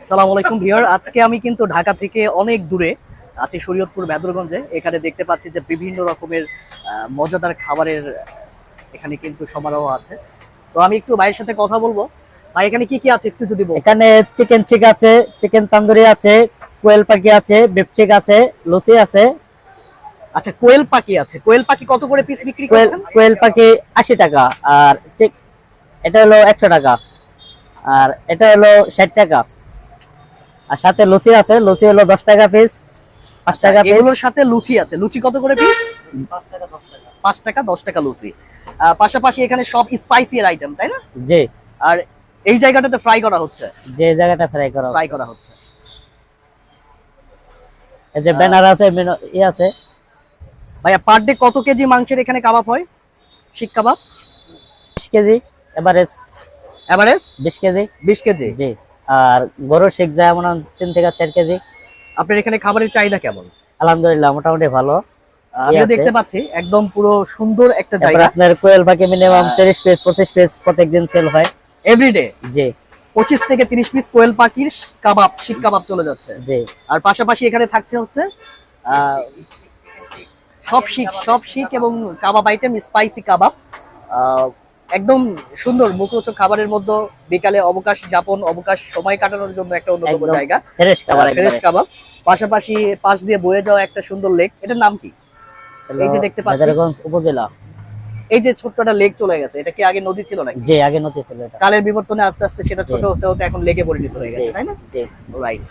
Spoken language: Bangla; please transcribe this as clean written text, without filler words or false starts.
আসসালামু আলাইকুম ভিউয়ার, আজকে আমি কিন্তু ঢাকা থেকে অনেক দূরে আছি, শরীয়তপুর মেদরগঞ্জে। এখানে দেখতে পাচ্ছি যে বিভিন্ন রকমের মজাদার খাবারের এখানে কিন্তু সমারোহ আছে। তো আমি একটু ভাইয়ের সাথে কথা বলবো। ভাই, এখানে কি কি আছে একটু যদি বল। এখানে চিকেন চিক আছে, চিকেন তন্দুরি আছে, কোয়েল পাখি আছে, বিফ চিক আছে, লুচি আছে। আচ্ছা, কোয়েল পাখি আছে। কোয়েল পাখি কত করে পিস বিক্রি করছেন? কোয়েল পাখি 80 টাকা, আর চিক এটা হলো 100 টাকা, আর এটা হলো 60 টাকা। আর সাথে লুচি আছে, লুচি হলো 10 টাকা পিস, 5 টাকা পিস। এগুলোর সাথে লুচি আছে। লুচি কত করে পিস? 5 টাকা 10 টাকা লুচি। পাশাপাশি এখানে সব স্পাইসি এর আইটেম, তাই না? জি, আর এই জায়গাটাতে ফ্রাই করা হচ্ছে। যে জায়গাটা ফ্রাই করা ফ্রাই করা হচ্ছে। এই যে ব্যানার আছে, ই আছে। ভাইয়া, পার ডে কত কেজি মাংসের এখানে কাবাব হয়? শিক কাবাব 20 KG average. Average 20 KG. 20 KG. জি। আর গরুর শিক যায় মনে হয় 3 থেকে 4 কেজি। আপনার এখানে খাবারের চাহিদা কেমন? আলহামদুলিল্লাহ মোটামুটি ভালো। আমি দেখতে পাচ্ছি একদম পুরো সুন্দর একটা তারপর জায়গা। আপনার কোয়েল পাখি মিনিমাম 30 পিস 25 পিস প্রত্যেকদিন সেল হয়। এভরিডে জি 25 থেকে 30 পিস কোয়েল পাখির কাবাব, শিক কাবাব চলে যাচ্ছে। জি। আর পাশাপাশি এখানে থাকছে হচ্ছে আহ, সব শিক এবং কাবাব আইটেম, স্পাইসি কাবাব। আহ, একদম সুন্দর মুখরোচক খাবারের মধ্যে বিকালে অবকাশ সময় কাটানোর জন্য একটা অন্যতম একদম জায়গা। ফ্রেশ খাবার ফ্রেশ একবারে। কাবাব। পাশাপাশি পাশ দিয়ে বয়ে যাওয়া একটা সুন্দর লেক, এটার নাম কি? এই যে দেখতে পাচ্ছি, মেহেরগঞ্জ উপজেলা। এই যে ছোট্ট একটা লেক চলে গেছে, এটা কি আগে নদী ছিল নাকি? জি, আগে নদী ছিল এটা। কালের বিবর্তনে আস্তে আস্তে সেটা ছোট জি হতে হতে এখন লেকে পরিণত হয়ে জি গেছে, তাই না? জি। রাইট।